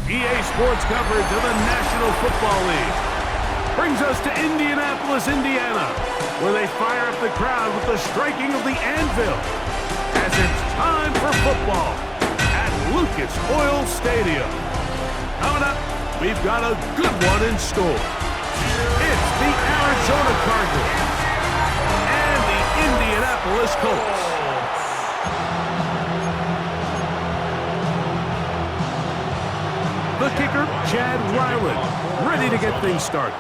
EA Sports coverage of the National Football League brings us to Indianapolis, Indiana, where they fire up the crowd with the striking of the anvil as it's time for football at Lucas Oil Stadium. Coming up, we've got a good one in store. It's the Arizona Cardinals and the Indianapolis Colts. The kicker, Chad Ryland, ready to get things started.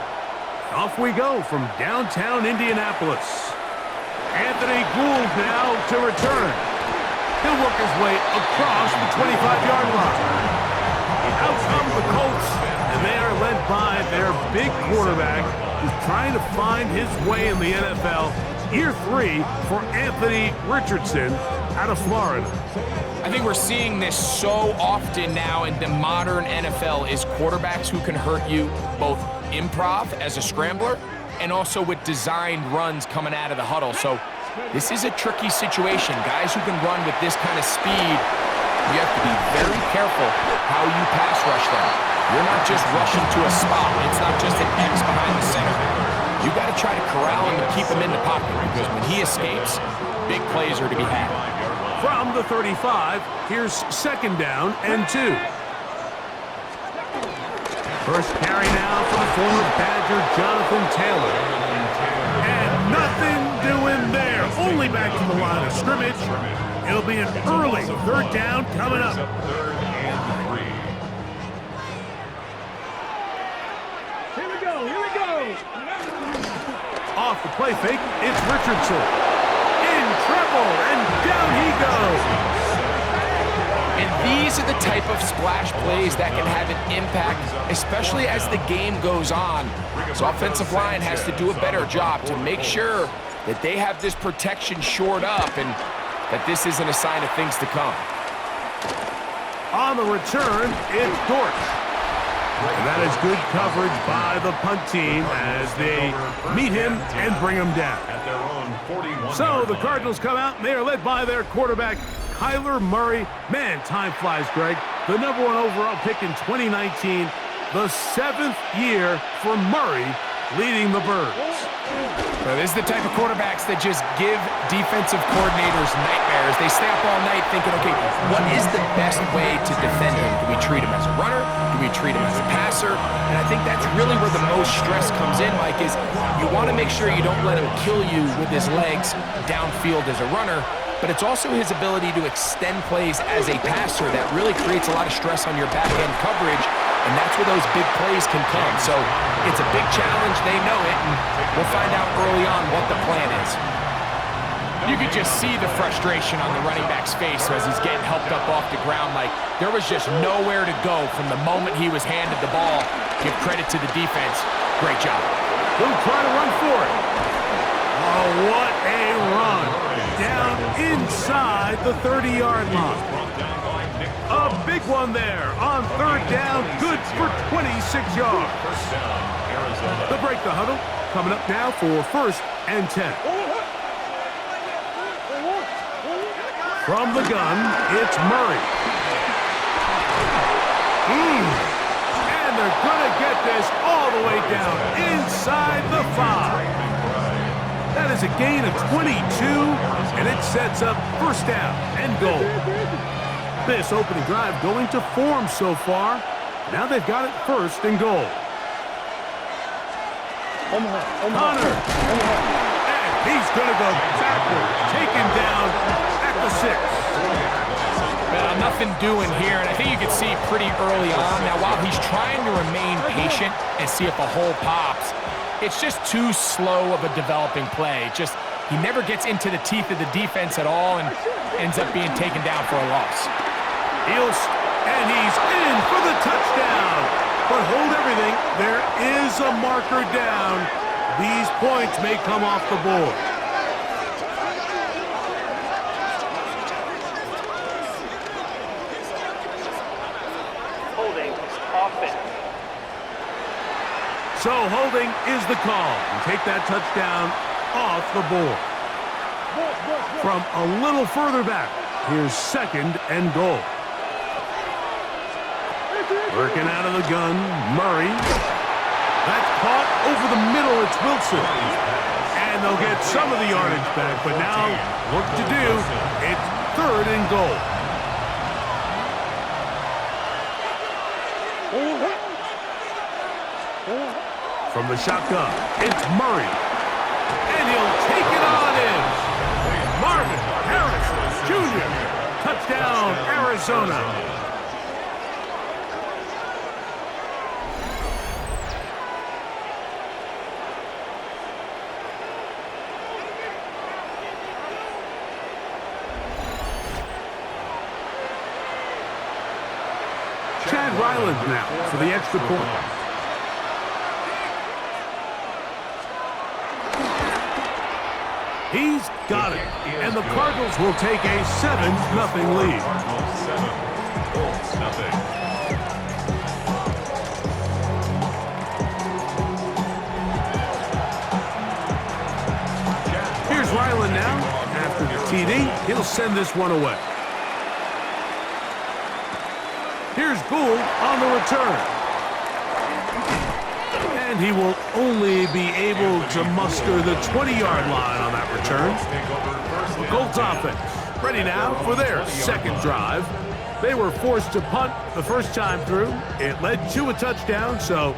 Off we go from downtown Indianapolis. Anthony Gould now to return. He'll work his way across the 25-yard line. Out come the Colts, and they are led by their big quarterback who's trying to find his way in the NFL. Year 3 for Anthony Richardson out of Florida. I think we're seeing this so often now in the modern NFL is quarterbacks who can hurt you both improv as a scrambler and also with designed runs coming out of the huddle. So this is a tricky situation. Guys who can run with this kind of speed, you have to be very careful how you pass rush them. You're not just rushing to a spot. It's not just an X behind the center. You got to try to corral him and keep him in the pocket because when he escapes, big plays are to be had. From the 35, here's second down and 2. First carry now for the former Badger, Jonathan Taylor. And nothing doing there. Only back to the line of scrimmage. It'll be an early third down coming up. Here we go, here we go. Off the play fake, it's Richardson. In trouble, and down he goes. And these are the type of splash plays that can have an impact, especially as the game goes on. So offensive line has to do a better job to make sure that they have this protection shored up and that this isn't a sign of things to come. On the return, it's Dortch. And that is good coverage by the punt team as they meet him and bring him down. So the Cardinals come out, and they are led by their quarterback, Kyler Murray. Man, time flies, Greg. The #1 overall pick in 2019, the 7th year for Murray leading the Birds. Well, this is the type of quarterbacks that just give defensive coordinators nightmares. They stay up all night thinking, okay, what is the best way to defend him? Do we treat him as a runner? Do we treat him as a passer? And I think that's really where the most stress comes in, Mike, is you want to make sure you don't let him kill you with his legs downfield as a runner, but it's also his ability to extend plays as a passer that really creates a lot of stress on your back-end coverage, and that's where those big plays can come. So it's a big challenge. They know it, and we'll find out early on what the plan is. You could just see the frustration on the running back's face as he's getting helped up off the ground. Like, there was just nowhere to go from the moment he was handed the ball. Give credit to the defense. Great job. He'll try to run for it. Oh, what a run. Down inside the 30-yard line. A big one there on third down. Good for 26 yards. They'll break the huddle. Coming up now for first and 10. From the gun, it's Murray. And they're going to get this all the way down inside the 5. That is a gain of 22, and it sets up first down and goal. This opening drive going to form so far. Now they've got it first and goal. Connor. And he's going to go backwards. Taken down at the 6. Well, nothing doing here, and I think you can see pretty early on. Now, while he's trying to remain patient and see if a hole pops, it's just too slow of a developing play. He never gets into the teeth of the defense at all and ends up being taken down for a loss. And he's in for the touchdown. But hold everything. There is a marker down. These points may come off the board. Holding offense. So holding is the call. And take that touchdown off the board. From a little further back, here's second and goal. Working out of the gun, Murray. That's caught over the middle. It's Wilson. And they'll get some of the yardage back, but now work to do. It's 3rd and goal. From the shotgun, it's Murray. And he'll take it on in. Marvin Harrison Jr. Touchdown, Arizona. Chad Ryland now for the extra point. He's got it, and the Cardinals will take a 7-0 lead. Here's Ryland now. After the TD, he'll send this one away. Here's Gould on the return. And he will only be able to muster the 20-yard line on that return. The Colts offense ready now for their second drive. They were forced to punt the first time through. It led to a touchdown, so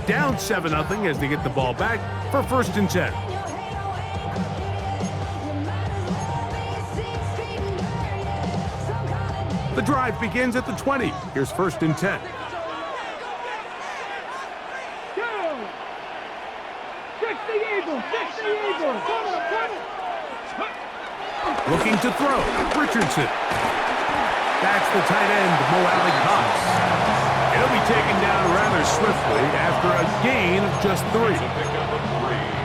down 7-0 as they get the ball back for 1st and 10. The drive begins at the 20. Here's 1st and 10. Looking to throw, Richardson. That's the tight end, Mo Cox. He'll be taken down rather swiftly after a gain of just 3.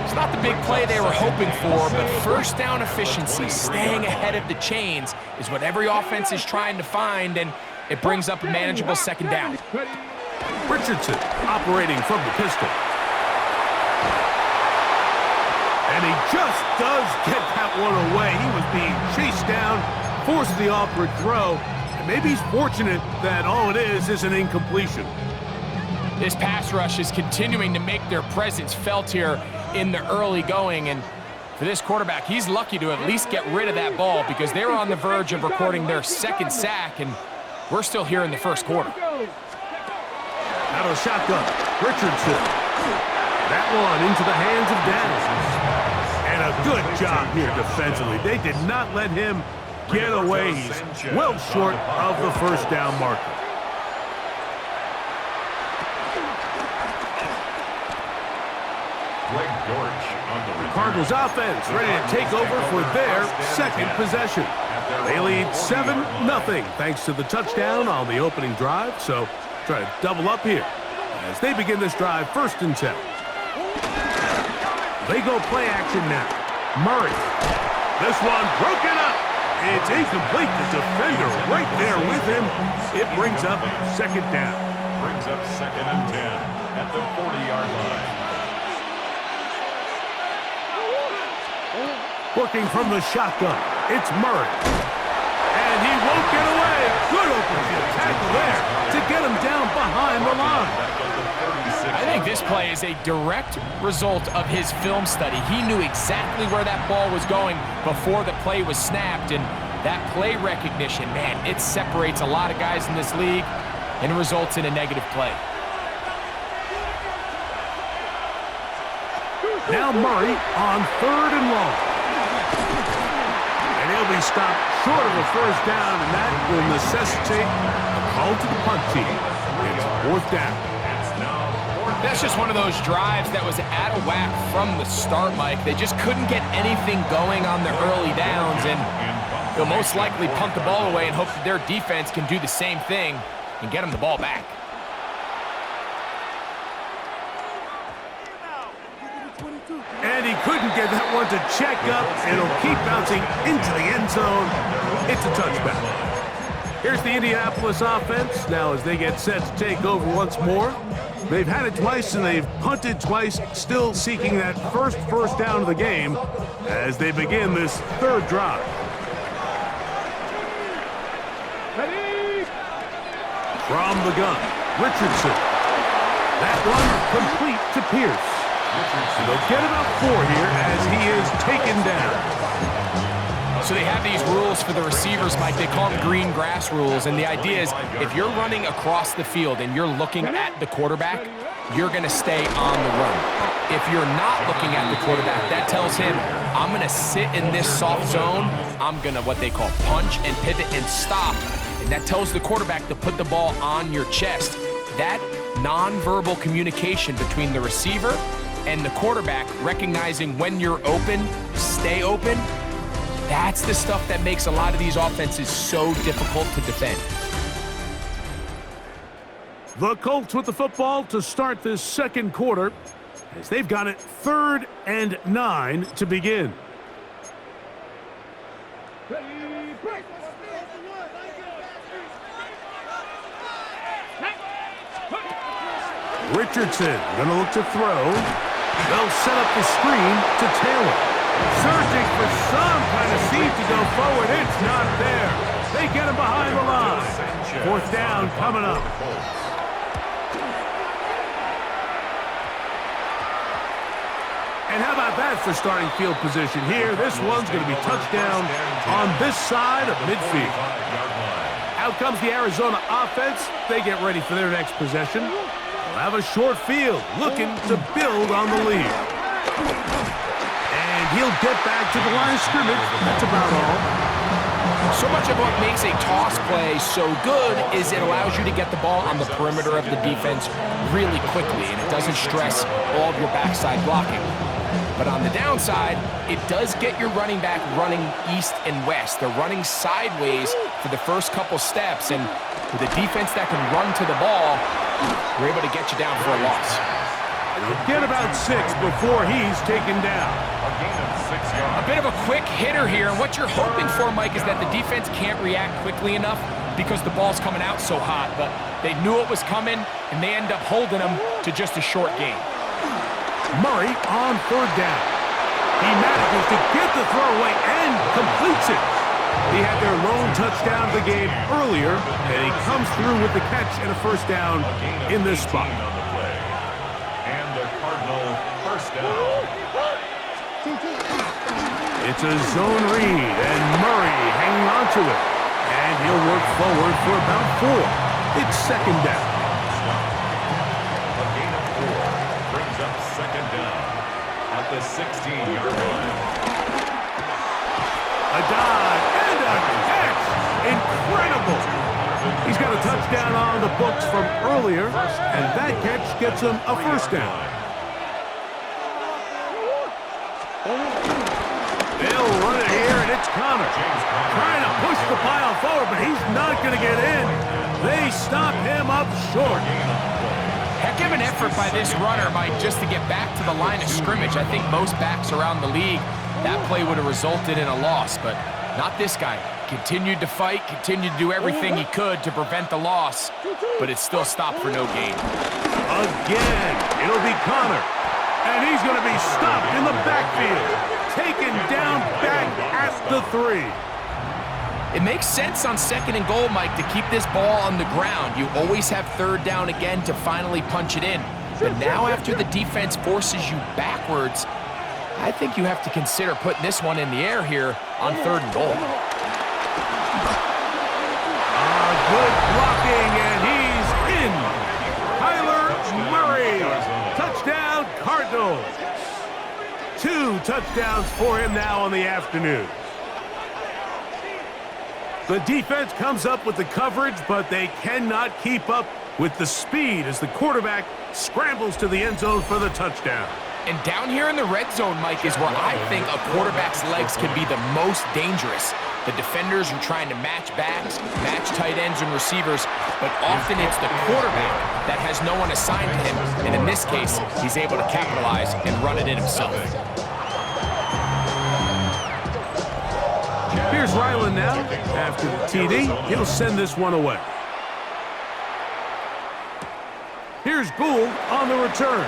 It's not the big play they were hoping for, but first down efficiency, staying ahead of the chains, is what every offense is trying to find, and it brings up a manageable 2nd down. Richardson operating from the pistol. And he just does get that one away. He was being chased down, forced the awkward throw, and maybe he's fortunate that all it is an incompletion. This pass rush is continuing to make their presence felt here in the early going, and for this quarterback, he's lucky to at least get rid of that ball because they were on the verge of recording their 2nd sack, and we're still here in the 1st quarter. Out of shotgun, Richardson. That one into the hands of Daniels. And a good job here defensively. They did not let him get away. He's well short of the 1st down marker. The Cardinals offense ready to take over for their 2nd possession. They lead 7-0 thanks to the touchdown on the opening drive. So try to double up here as they begin this drive 1st and 10. They go play action now. Murray. This one broken up. It's incomplete. The defender right there with him. It brings up 2nd down. Brings up 2nd and 10 at the 40-yard line. Working from the shotgun, it's Murray. And he won't get away. Good open field tackle there to get him down behind the line. I think this play is a direct result of his film study. He knew exactly where that ball was going before the play was snapped, and that play recognition, man, it separates a lot of guys in this league and results in a negative play. Now Murray on 3rd and long. And he'll be stopped short of a 1st down, and that will necessitate a call to the punt team. It's 4th down. That's just one of those drives that was out of whack from the start, Mike. They just couldn't get anything going on the early downs, and they'll most likely punt the ball away and hope that their defense can do the same thing and get them the ball back. And he couldn't get that one to check up. It'll keep bouncing into the end zone. It's a touchback. Here's the Indianapolis offense now as they get set to take over once more. They've had it twice and they've punted twice, still seeking that first down of the game as they begin this 3rd drive. From the gun, Richardson. That one complete to Pierce. And they'll get about 4 here as he is taken down. So they have these rules for the receivers, Mike. They call them green grass rules. And the idea is if you're running across the field and you're looking at the quarterback, you're going to stay on the run. If you're not looking at the quarterback, that tells him, I'm going to sit in this soft zone. I'm going to what they call punch and pivot and stop. And that tells the quarterback to put the ball on your chest. That nonverbal communication between the receiver and the quarterback, recognizing when you're open, stay open, that's the stuff that makes a lot of these offenses so difficult to defend. The Colts with the football to start this second quarter as they've got it 3rd and 9 to begin. Richardson gonna look to throw. They'll set up the screen to Taylor. Searching for some kind of seam to go forward. It's not there. They get him behind the line. 4th down coming up. And how about that for starting field position here? This one's going to be touchdown on this side of midfield. Out comes the Arizona offense. They get ready for their next possession. They'll have a short field, looking to build on the lead. And he'll get back to the line of scrimmage. That's about all. So much of what makes a toss play so good is it allows you to get the ball on the perimeter of the defense really quickly, and it doesn't stress all of your backside blocking. But on the downside, it does get your running back running east and west. They're running sideways for the first couple steps, and with a defense that can run to the ball, we're able to get you down for a loss. He'll get about 6 before he's taken down. A bit of a quick hitter here, and what you're hoping for, Mike, is that the defense can't react quickly enough because the ball's coming out so hot, but they knew it was coming, and they end up holding them to just a short gain. Murray on 3rd down. He manages to get the throw away and completes it. He had their lone touchdown of the game earlier, and he comes through with the catch and a 1st down in this spot. And the Cardinal 1st down. It's a zone read, and Murray hanging on to it. And he'll work forward for about 4. It's 2nd down. A gain of 4 brings up 2nd down at the 16-yard line. A dive and a catch. Incredible. He's got a touchdown on the books from earlier, and that catch gets him a 1st down. They'll run it here, and it's Connor. Trying to push the pile forward, but he's not going to get in. They stop him up short. Heck of an effort by this runner, Mike, just to get back to the line of scrimmage. I think most backs around the league, that play would have resulted in a loss, but not this guy. Continued to fight, continued to do everything he could to prevent the loss, but it still stopped for no gain. Again, it'll be Connor, and he's going to be stopped in the backfield. Taken down back at the 3. It makes sense on 2nd and goal, Mike, to keep this ball on the ground. You always have 3rd down again to finally punch it in. But now after the defense forces you backwards, I think you have to consider putting this one in the air here on 3rd and goal. Good blocking, and he's in. Kyler Murray. Touchdown, Cardinals. 2 touchdowns for him now on the afternoon. The defense comes up with the coverage, but they cannot keep up with the speed as the quarterback scrambles to the end zone for the touchdown. And down here in the red zone, Mike, is where I think a quarterback's legs can be the most dangerous. The defenders are trying to match backs, match tight ends and receivers, but often it's the quarterback that has no one assigned to him. And in this case, he's able to capitalize and run it in himself. Here's Ryland now. After the TD, he'll send this one away. Here's Gould on the return.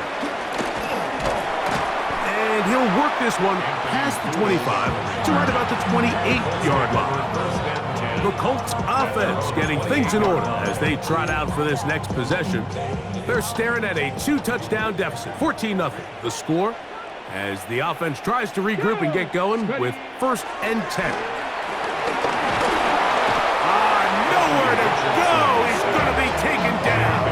And he'll work this one past the 25 to right about the 28-yard line. The Colts offense getting things in order as they trot out for this next possession. They're staring at a 2-touchdown deficit, 14-0. The score as the offense tries to regroup and get going with 1st and 10. Nowhere to go. He's going to be taken down.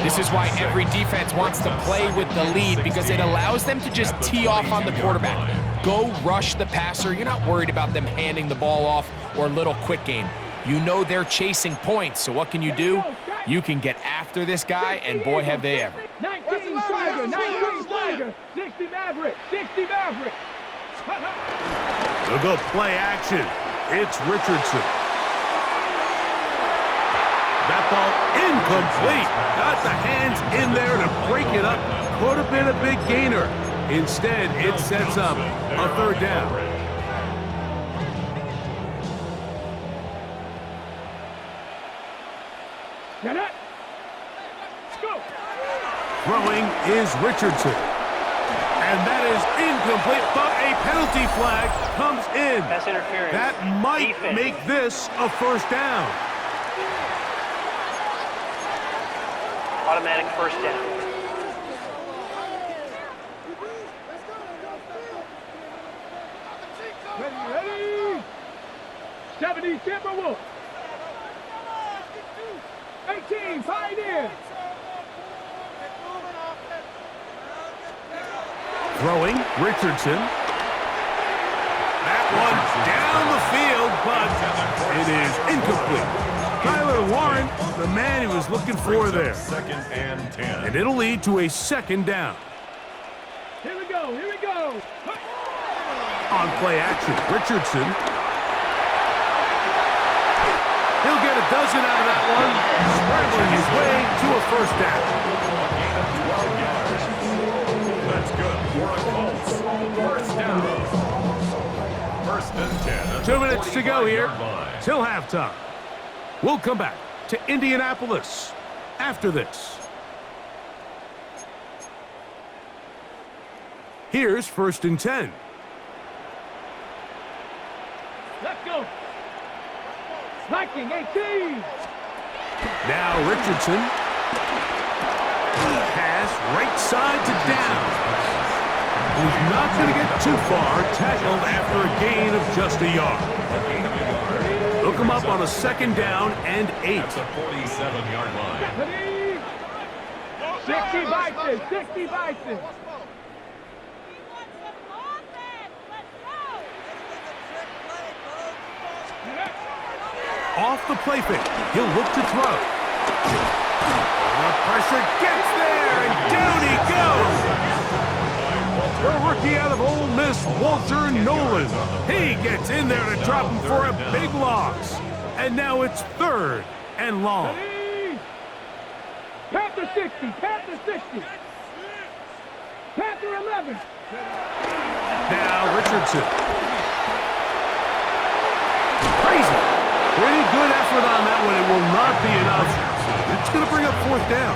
This is why every defense wants to play with the lead, because it allows them to just tee off on the quarterback. Go rush the passer. You're not worried about them handing the ball off or a little quick game. You know they're chasing points, so what can you do? You can get after this guy, and boy, have they ever. 19 Tiger, 19 Tiger, 60 Maverick, 60 Maverick. They'll go play action. It's Richardson. That ball incomplete. Got the hands in there to break it up. Could have been a big gainer. Instead, it sets up a 3rd down. Get it. Let's go. Throwing is Richardson. And that is incomplete, but a penalty flag comes in. That's interference. That might Defense. make this a 1st down. Automatic 1st down. Ready. 70 Timberwolves. 18 Pioneer. Throwing, Richardson. That one's down the field, but it is incomplete. Tyler Warren, the man he was looking for there. 2nd and 10. And it'll lead to a 2nd down. Here we go, here we go. On play action, Richardson. He'll get a dozen out of that one, scrambling his way to a 1st down. That's good for a Colts. 1st down. 1st and 10. 2 minutes to go here till halftime. We'll come back to Indianapolis after this. Here's 1st and 10. Let's go. Viking 18. Now Richardson. Pass right side to down. He's not going to get too far. Tackled after a gain of just a yard. Look him up on a 2nd down and 8. That's a 47-yard line. Ready. 60 Bison, 60 Bison. Off the play fake. He'll look to throw. The pressure gets there, and down he goes. The rookie out of Ole Miss, Walter Nolan. He gets in there to drop him for a big loss. And now it's 3rd and long. Ready. Panther 60, Panther 60. Panther 11. Now Richardson. Crazy. Pretty good effort on that one. It will not be enough. It's going to bring up 4th down.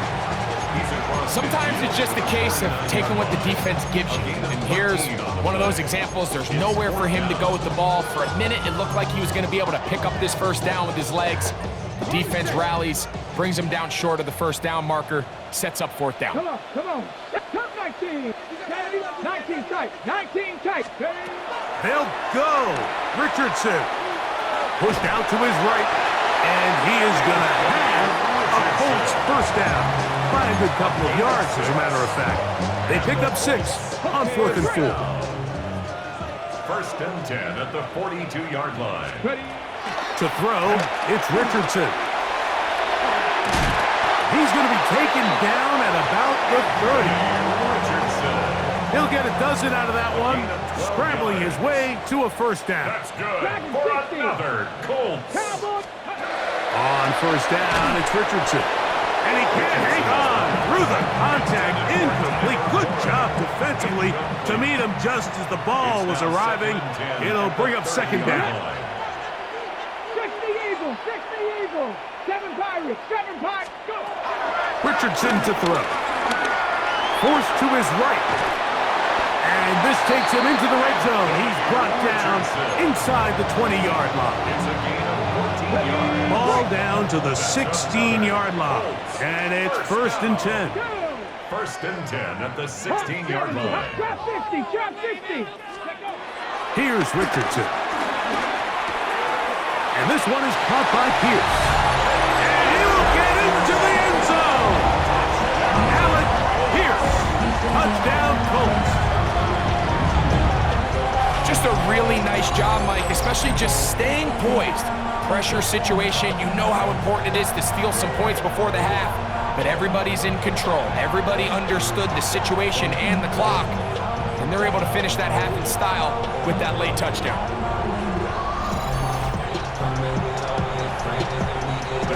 Sometimes it's just a case of taking what the defense gives you. And here's one of those examples. There's nowhere for him to go with the ball. For a minute, it looked like he was going to be able to pick up this 1st down with his legs. The defense rallies, brings him down short of the 1st down marker, sets up 4th down. Come on, come on. Top 19. 19 tight, 19 tight. They'll go. Richardson pushed out to his right, and he is going to have a Colts 1st down. By a good couple of yards, as a matter of fact. They pick up 6 on 4th and 4. 1st and 10 at the 42-yard line. Ready. To throw, it's Richardson. He's going to be taken down at about the 30. Richardson. He'll get a dozen out of that one, scrambling his way to a 1st down. That's good for another Colts. Cowboy. On 1st down, it's Richardson. And he can't hang on through the contact. Incomplete. Good job defensively to meet him just as the ball was arriving. It'll bring up 2nd down. 60 Eagles, 60 Eagles. 7 Pirates, 7 Pirates. Go. Richardson to throw. Forced to his right. And And this takes him into the red zone. He's brought down inside the 20-yard line. It's a gain of 14 yards. Ball down to the 16-yard line. And it's first and 10. First and 10 at the 16-yard line. Drop 50, drop 50. Here's Richardson. And this one is caught by Pierce. And he'll get into the end zone. Alec Pierce. Touchdown, Colts. Just a really nice job, Mike, especially just staying poised. Pressure situation, you know how important it is to steal some points before the half, but everybody's in control. Everybody understood the situation and the clock, and they're able to finish that half in style with that late touchdown.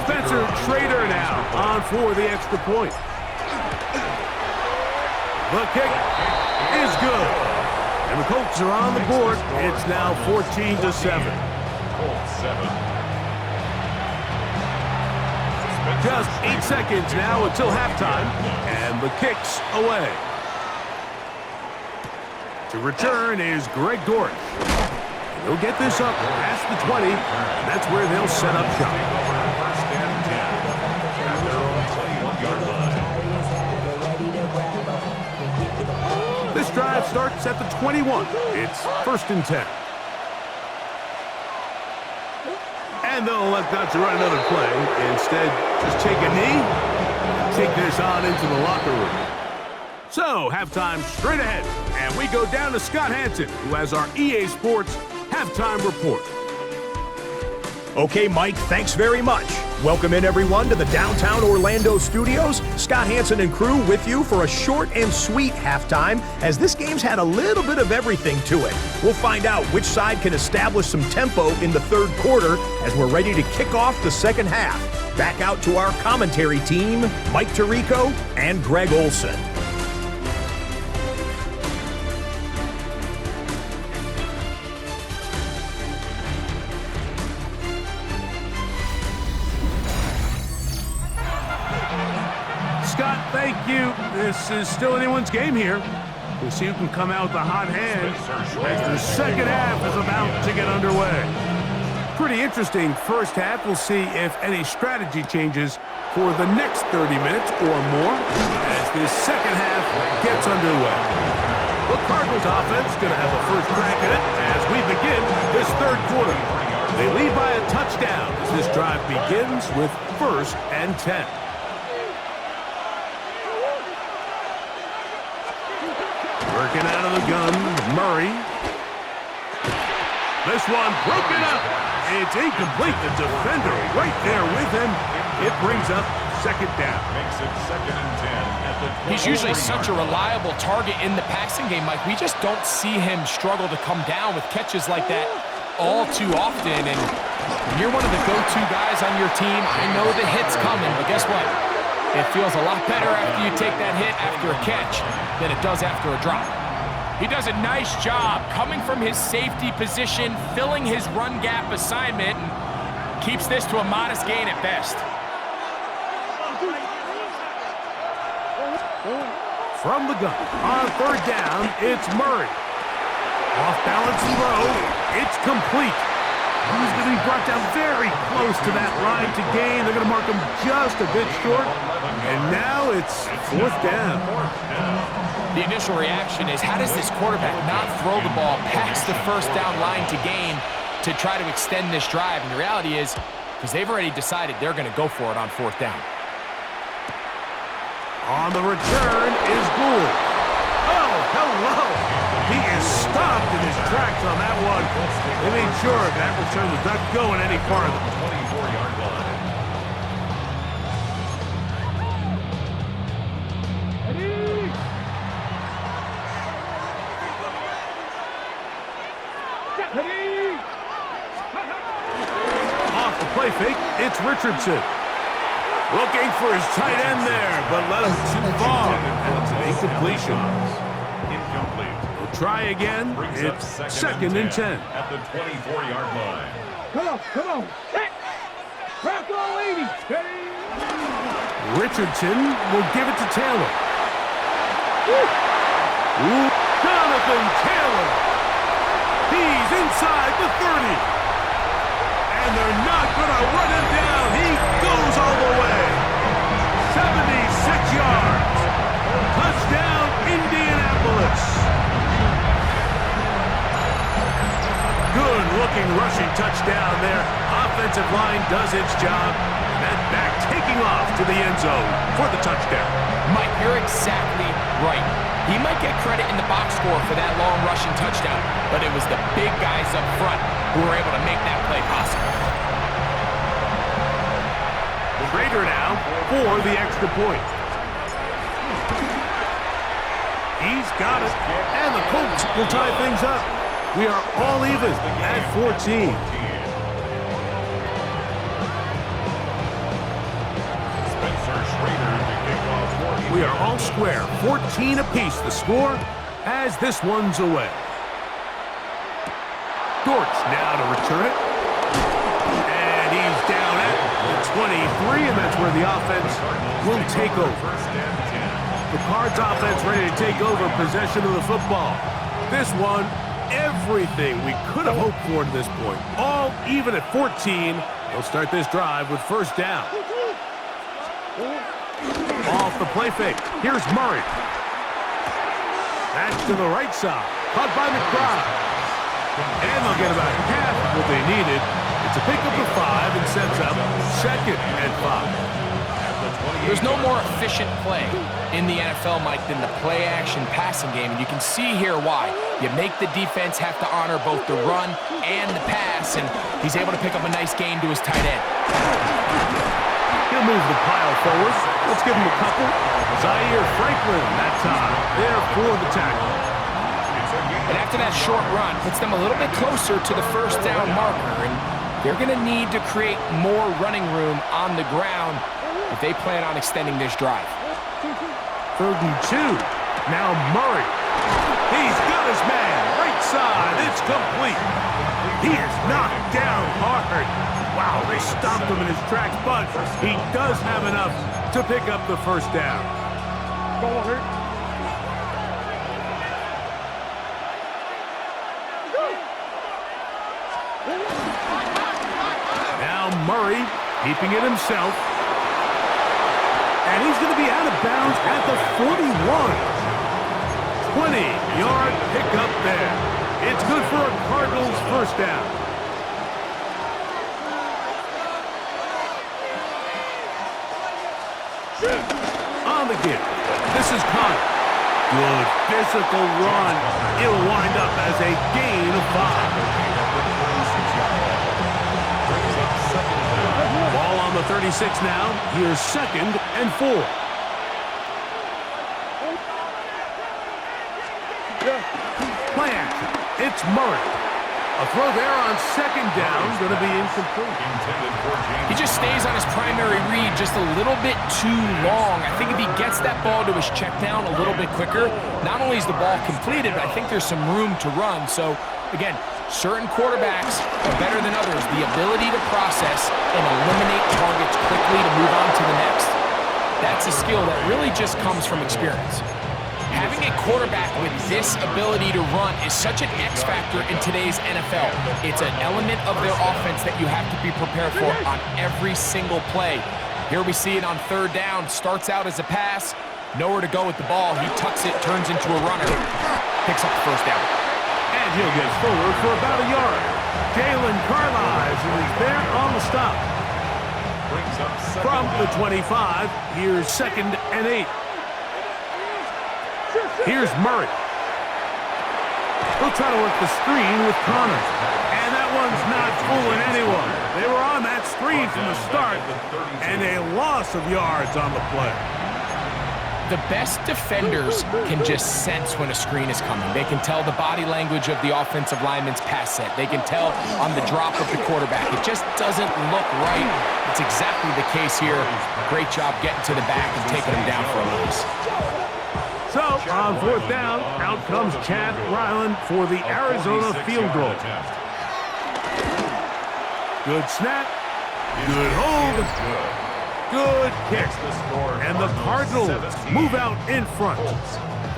Spencer Trader now on for the extra point. The kick is good. And the Colts are on the board. It's now 14-7. Colts 7. Just 8 seconds now until halftime. And the kick's away. To return is Greg Dortch. They'll get this up past the 20, and that's where they'll set up shop. First and 10 at their own 21-yard line. This drive starts at the 21. It's first and 10. And they'll elect not to run another play. Instead, just take a knee and take this on into the locker room. So, halftime straight ahead. And we go down to Scott Hansen, who has our EA Sports halftime report. Okay, Mike, thanks very much. Welcome in, everyone, to the downtown Orlando studios. Scott Hansen and crew with you for a short and sweet halftime, as this game's had a little bit of everything to it. We'll find out which side can establish some tempo in the third quarter as we're ready to kick off the second half. Back out to our commentary team, Mike Tirico and Greg Olson. Scott, thank you. This is still anyone's game here. We'll see who can come out with a hot hand as the second half is about to get underway. Pretty interesting first half. We'll see if any strategy changes for the next 30 minutes or more as this second half gets underway. The Cardinals offense is going to have a first crack at it as we begin this third quarter. They lead by a touchdown as this drive begins with first and 10. Working out of the gun, Murray. This one broken up. It's incomplete. The defender right there with him. It brings up second down. Makes it second and 10 at the 20. He's usually such a reliable target in the passing game, Mike. We just don't see him struggle to come down with catches like that all too often. And when you're one of the go-to guys on your team, I know the hit's coming, but guess what? It feels a lot better after you take that hit after a catch than it does after a drop. He does a nice job coming from his safety position, filling his run gap assignment, and keeps this to a modest gain at best. From the gun, on third down, it's Murray. Off balance throw, it's complete. He's going to be brought down very close to that line to gain. They're going to mark him just a bit short. And now it's fourth down. The initial reaction is, how does this quarterback not throw the ball past the first down line to gain to try to extend this drive? And the reality is, because they've already decided they're going to go for it on fourth down. On the return is Gould. Oh, hello. He is stopped in his tracks on that one. They made sure that return was not going any farther. 24-yard line. Off the play fake, it's Richardson. Looking for his tight end there, but let him too far. That's an incompletion. Incomplete. We'll try again. Brings up It's second and 10. at the 24-yard line. Come on. Set. Rocco 80. Steady. Richardson will give it to Taylor. Ooh, down the Jonathan Taylor. He's inside the 30. And they're not going to run him down. He goes all the way. 76 yards. Touchdown, Indianapolis. Good-looking rushing touchdown there. Offensive line does its job. That back taking off to the end zone for the touchdown. Mike, you're exactly right. He might get credit in the box score for that long rushing touchdown, but it was the big guys up front who were able to make that play possible. Schrader now for the extra point. He's got it, and the Colts will tie things up. We are all even at 14. We are all square, 14 apiece the score as this one's away. Dortch now to return it. And he's down at the 23, and that's where the offense will take over. The Cards offense ready to take over possession of the football. This one, everything we could have hoped for to this point. All even at 14. They'll start this drive with first down. Off the play fake. Here's Murray. That's to the right side. Caught by McBride. And they'll get about half of what they needed. It's a pickup of 5 and sets up 2nd and 5. There's no more efficient play in the NFL, Mike, than the play-action passing game, and you can see here why. You make the defense have to honor both the run and the pass, and he's able to pick up a nice gain to his tight end. He'll move the pile forward. Let's give him a couple. Zaire Franklin that time there for the tackle. And after that short run, puts them a little bit closer to the first down marker, and they're going to need to create more running room on the ground if they plan on extending this drive. 3rd and 2. Now Murray. He's got his man. Right side. It's complete. He is knocked down hard. Wow, they stopped him in his tracks, but he does have enough to pick up the first down. Now Murray keeping it himself. And he's going to be out of bounds at the 41. 20-yard pickup there. It's good for a Cardinals first down. On the give. This is Connor. Good physical run. It'll wind up as a gain of 5. Ball on the 36 now. Here's 2nd and 4. Play action. It's Murray. A throw there on 2nd down. Going to be incomplete. He just stays on his primary read just a little bit too long. I think if he gets that ball to his check down a little bit quicker, not only is the ball completed, but I think there's some room to run. So, again, certain quarterbacks are better than others. The ability to process and eliminate targets quickly to move on to the next, that's a skill that really just comes from experience. Having a quarterback with this ability to run is such an X factor in today's NFL. It's an element of their offense that you have to be prepared for on every single play. Here we see it on 3rd down. Starts out as a pass. Nowhere to go with the ball. He tucks it, turns into a runner. Picks up the first down. And he'll get forward for about a yard. Jalen Carlisle is there on the stop. From the 25, here's 2nd and 8. Here's Murray. He'll try to work the screen with Connor. And that one's not fooling anyone. They were on that screen from the start, and a loss of yards on the play. The best defenders can just sense when a screen is coming. They can tell the body language of the offensive lineman's pass set. They can tell on the drop of the quarterback. It just doesn't look right. It's exactly the case here. Great job getting to the back and taking him down for a loss. So, on 4th down, out comes Chad Ryland for the Arizona field goal. Good snap. Good hold. Good kick. And the Cardinals move out in front.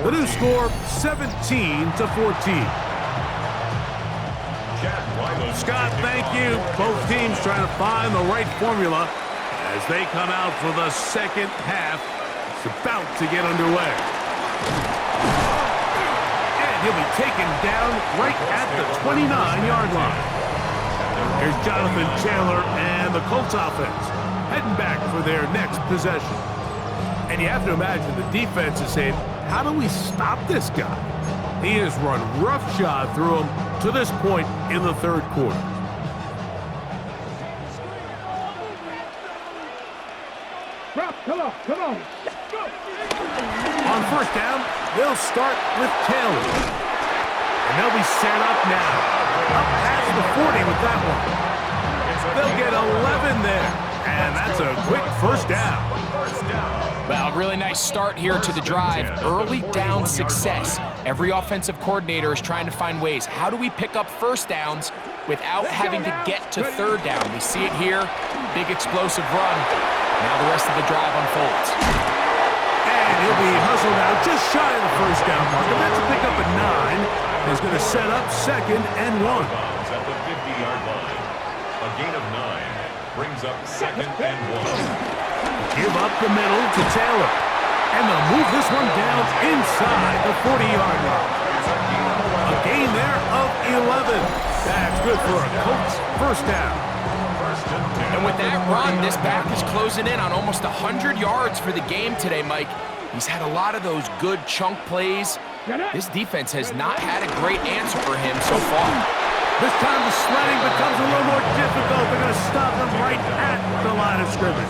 The new score, 17-14. Scott, thank you. Both teams trying to find the right formula as they come out for the second half. It's about to get underway. And he'll be taken down right at the 29-yard line. Here's Jonathan Taylor and the Colts offense heading back for their next possession. And you have to imagine the defense is saying, how do we stop this guy? He has run roughshod through him to this point in the third quarter. Come on. On first down, they'll start with Taylor. And they'll be set up now. Up past the 40 with that one. They'll get 11 there. And that's a quick first down. Well, really nice start here to the drive. Early down success. Every offensive coordinator is trying to find ways. How do we pick up first downs without having to get to third down? We see it here. Big explosive run. Now the rest of the drive unfolds. And he'll be hustled out just shy of the first down mark. And that's a pick up at 9. Is going to set up 2nd and 1. At the 50-yard line. A gain of 9 brings up 2nd and 1. Give up the middle to Taylor. And they'll move this one down inside the 40-yard line. A gain there of 11. That's good for a Colts first down. And with that run, this back is closing in on almost 100 yards for the game today, Mike. He's had a lot of those good chunk plays. This defense has not had a great answer for him so far. This time the sledding becomes a little more difficult. They're going to stop him right at the line of scrimmage.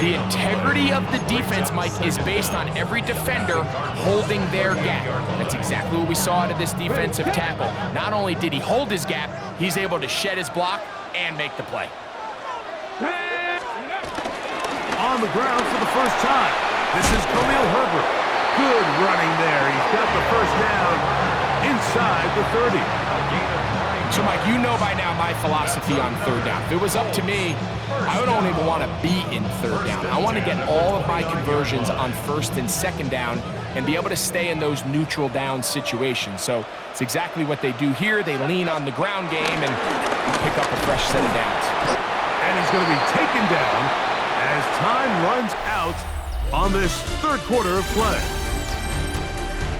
The integrity of the defense, Mike, is based on every defender holding their gap. That's exactly what we saw out of this defensive tackle. Not only did he hold his gap, he's able to shed his block and make the play. On the ground for the first time, this is Khalil Herbert. Good running there. He's got the first down inside the 30. So, Mike, you know by now my philosophy on third down. If it was up to me, I don't even want to be in third down. I want to get all of my conversions on first and second down and be able to stay in those neutral down situations. So it's exactly what they do here. They lean on the ground game and pick up a fresh set of downs. And he's going to be taken down as time runs out on this third quarter of play.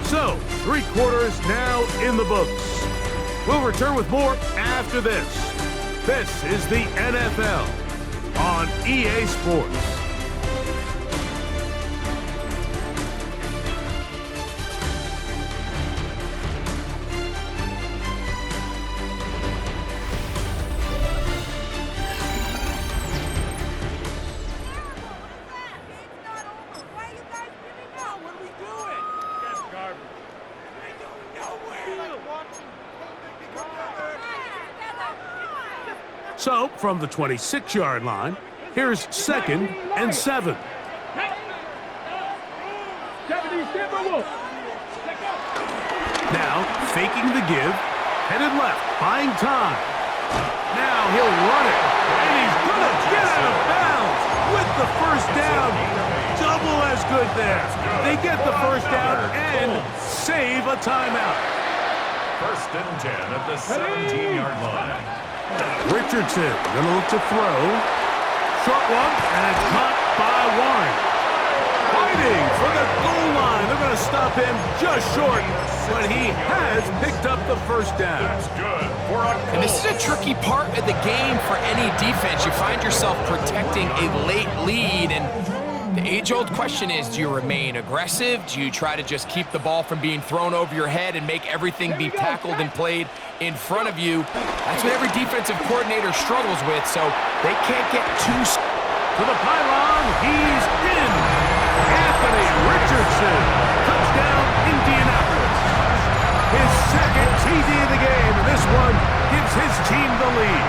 So, 3 quarters now in the books. We'll return with more after this. This is the NFL on EA Sports. So, from the 26-yard line, here's 2nd and 7. Now, faking the give, headed left, buying time. Now he'll run it, and he's going to get out of bounds with the first down. Double as good there. They get the first down and save a timeout. 1st and 10 at the 17-yard line. Richardson gonna look to throw. Short one, and it's caught by Warren. Fighting for the goal line. They're gonna stop him just short, but he has picked up the first down. That's good for a And this is a tricky part of the game for any defense. You find yourself protecting a late lead, and the age-old question is, do you remain aggressive? Do you try to just keep the ball from being thrown over your head and make everything be tackled and played in front of you? That's what every defensive coordinator struggles with, so they can't get too... To the pylon, he's in. Anthony Richardson, touchdown Indianapolis. His 2nd TD of the game, and this one gives his team the lead.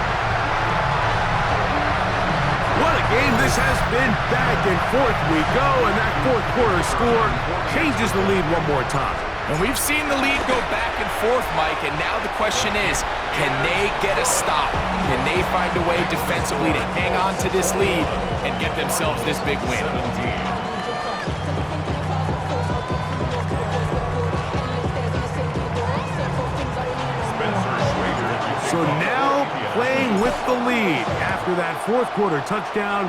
What a game this has been. Back and forth we go, and that 4th quarter score changes the lead one more time. And we've seen the lead go back and forth, Mike, and now the question is, can they get a stop? Can they find a way defensively to hang on to this lead and get themselves this big win? the lead after that fourth quarter touchdown.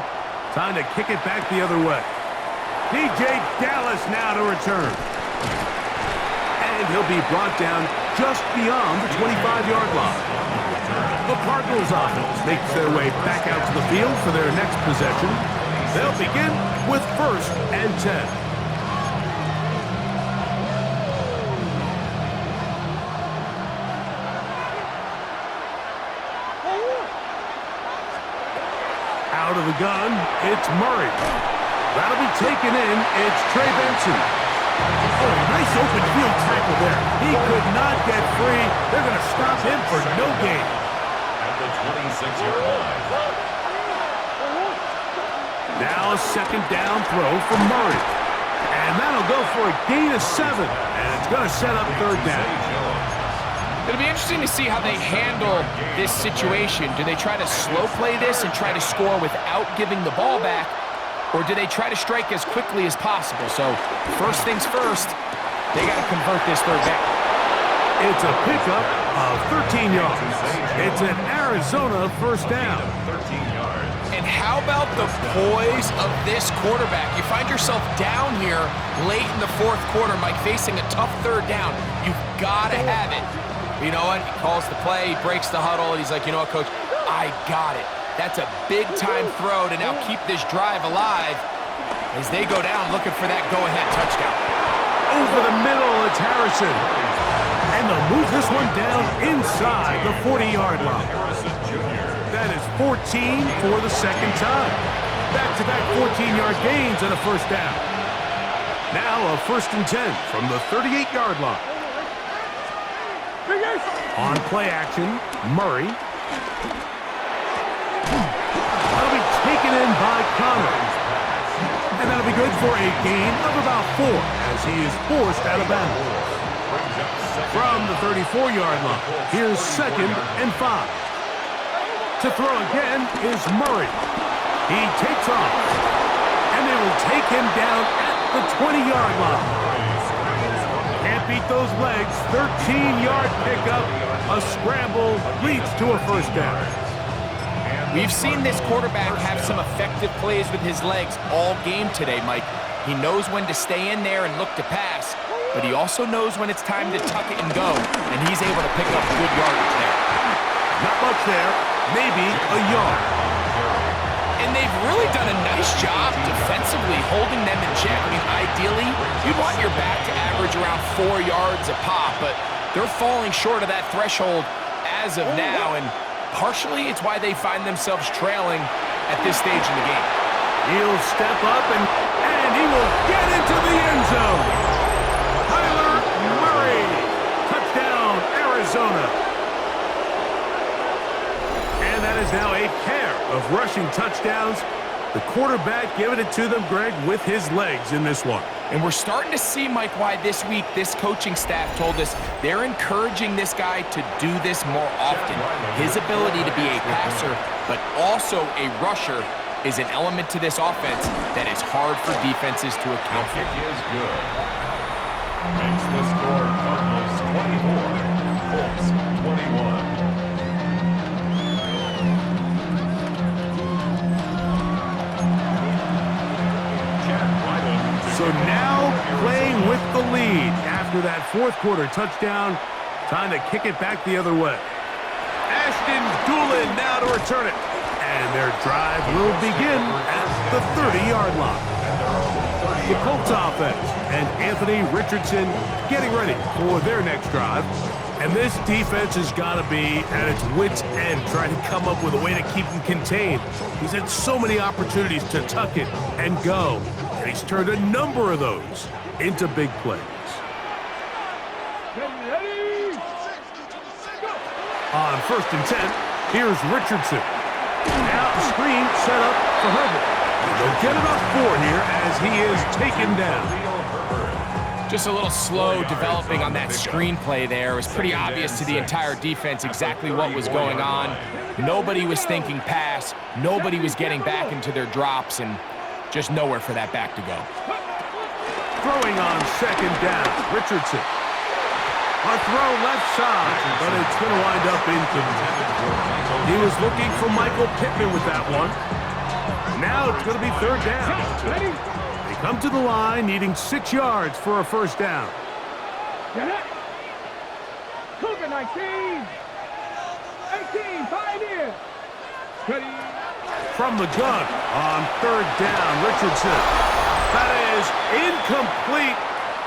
Time to kick it back the other way. DJ Dallas now to return. And he'll be brought down just beyond the 25-yard line. The Cardinals offense makes their way back out to the field for their next possession. They'll begin with 1st and 10. Out of the gun, it's Murray. That'll be taken in. It's Trey Benson. Oh, nice open field tackle there. He could not get free. They're going to stop him for no gain. At the 26-yard line. Now a second down throw from Murray. And that'll go for a gain of 7. And it's going to set up 3rd down. It'll be interesting to see how they handle this situation. Do they try to slow play this and try to score without giving the ball back? Or do they try to strike as quickly as possible? So first things first, they got to convert this 3rd down. It's a pickup of 13 yards. It's an Arizona 1st down. 13 yards. And how about the poise of this quarterback? You find yourself down here late in the 4th quarter, Mike, facing a tough 3rd down. You've got to have it. You know what? He calls the play, he breaks the huddle, and he's like, you know what, Coach? I got it. That's a big-time throw to now keep this drive alive as they go down looking for that go-ahead touchdown. Over the middle, it's Harrison. And they'll move this one down inside the 40-yard line. That is 14 for the 2nd time. Back-to-back 14-yard gains and a 1st down. Now a 1st and 10 from the 38-yard line. On play action, Murray. That'll be taken in by Connor. And that'll be good for a gain of about 4 as he is forced out of bounds. From the 34-yard line, here's 2nd and 5. To throw again is Murray. He takes off. And they will take him down at the 20-yard line. Can't beat those legs. 13-yard pickup. A scramble leads to a 1st down. We've seen this quarterback have some effective plays with his legs all game today, Mike. He knows when to stay in there and look to pass, but he also knows when it's time to tuck it and go, and he's able to pick up good yardage there. Not much there. Maybe a yard. And they've really done a nice job defensively holding them in check. I mean, ideally, you'd want your back to average around 4 yards a pop, but they're falling short of that threshold as of now, and partially it's why they find themselves trailing at this stage in the game. He'll step up, and he will get into the end zone. Kyler Murray. Touchdown, Arizona. And that is now a pair of rushing touchdowns. The quarterback giving it to them, Greg, with his legs in this one. And we're starting to see, Mike, why this week this coaching staff told us they're encouraging this guy to do this more often. His ability to be a passer, but also a rusher, is an element to this offense that is hard for defenses to account for. Kick is good. Makes the score Cardinals 24, Colts 21. So now playing with the lead after that 4th quarter touchdown. Time to kick it back the other way. Ashton Doolin now to return it. And their drive will begin at the 30-yard line. The Colts offense and Anthony Richardson getting ready for their next drive. And this defense has got to be at its wits' end trying to come up with a way to keep him contained. He's had so many opportunities to tuck it and go. And he's turned a number of those into big plays. On 1st and 10, here's Richardson. Now the screen set up for Herbert. And they'll get about 4 here as he is taken down. Just a little slow developing on that screenplay there. It was pretty obvious to the entire defense exactly what was going on. Nobody was thinking pass. Nobody was getting back into their drops, and just nowhere for that back to go. Throwing on 2nd down, Richardson. A throw left side, but it's going to wind up incomplete. He was looking for Michael Pittman with that one. Now it's going to be third down. They come to the line needing 6 yards for a first down. Cougar 19. 18, Pioneer. From the gun on third down, Richardson. That is incomplete.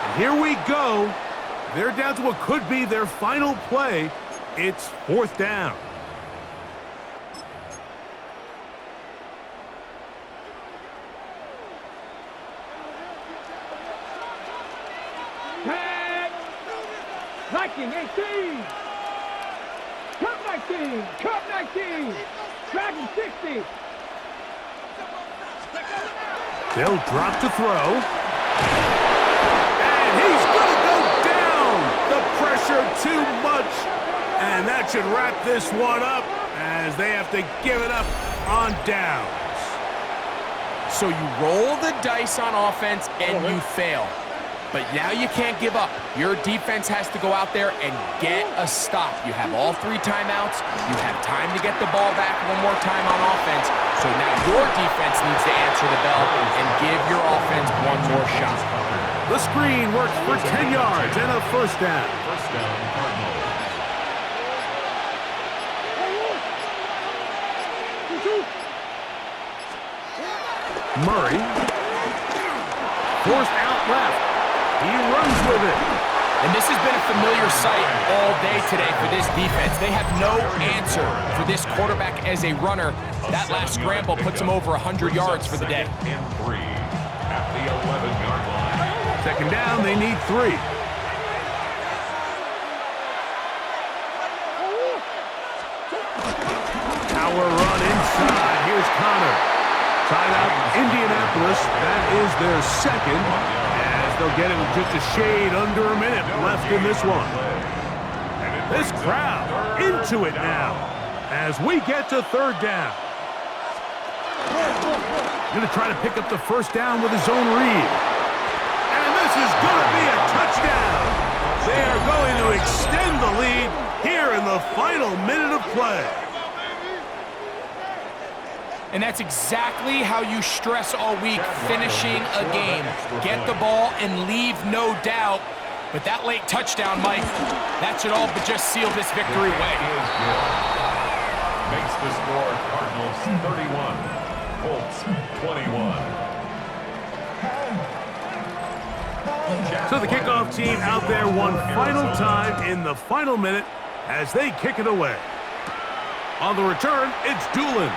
And here we go. They're down to what could be their final play. It's fourth down. Viking 18. Cup 19. Cup 19. Dragon 60. They'll drop to throw. And he's going to go down. The pressure too much. And that should wrap this one up as they have to give it up on downs. So you roll the dice on offense and you fail. But now you can't give up. Your defense has to go out there and get a stop. You have all 3 timeouts. You have time to get the ball back one more time on offense. So now your defense needs to answer the bell and give your offense one more shot. The screen works for 10 yards and a first down. First down, Cardinals. Murray. Forced out left. He runs with it. And this has been a familiar sight all day today for this defense. They have no answer for this quarterback as a runner. That last scramble puts him over 100 yards for the day. And 3 at the 11-yard line. Second down, they need 3. Power run inside. Here's Connor. Timeout, Indianapolis. That is their second. They'll get it with just a shade under a minute left in this one. This crowd into it now as we get to third down. Going to try to pick up the first down with his own read. And this is going to be a touchdown. They are going to extend the lead here in the final minute of play. And that's exactly how you stress all week, finishing a game. Get the ball and leave no doubt. But that late touchdown, Mike, that should all but just seal this victory away. Makes the score Cardinals 31, Colts 21. So the kickoff team out there one final time in the final minute as they kick it away. On the return, it's Doolin.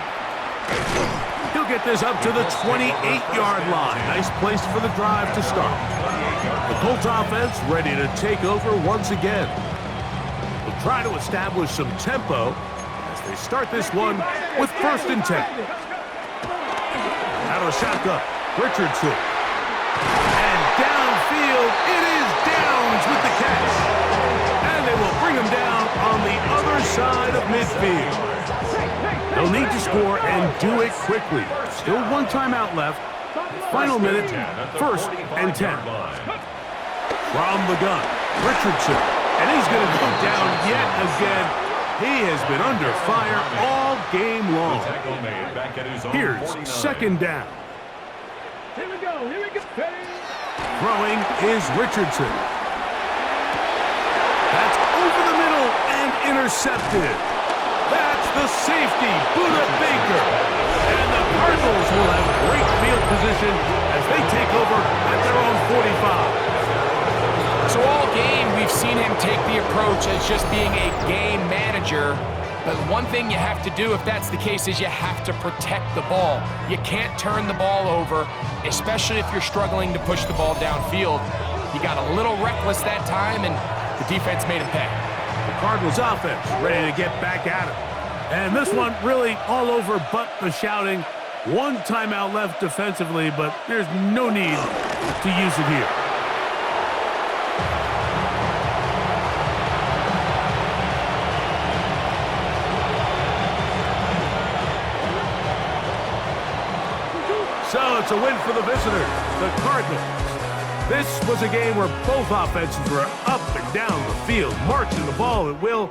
He'll get this up to the 28-yard line. Nice place for the drive to start. The Colts offense ready to take over once again. They'll try to establish some tempo as they start this one with first and 10. Out of the shotgun, Richardson. And downfield, it is Downs with the catch. And they will bring him down on the other side of midfield. They'll need to score and do it quickly. Still 1 timeout left. Final minute, first and 10. From the gun, Richardson. And he's going to go down yet again. He has been under fire all game long. Here's second down. Here we go. Here we go. Throwing is Richardson. That's over the middle and intercepted. That's the safety, Buda Baker. And the Cardinals will have great field position as they take over at their own 45. So all game, we've seen him take the approach as just being a game manager. But one thing you have to do if that's the case is you have to protect the ball. You can't turn the ball over, especially if you're struggling to push the ball downfield. He got a little reckless that time, and the defense made him pay. The Cardinals offense ready to get back at it. And this one really all over but the shouting. 1 timeout left defensively, but there's no need to use it here. So it's a win for the visitors, the Cardinals. This was a game where both offenses were up and down the field, marching the ball at will.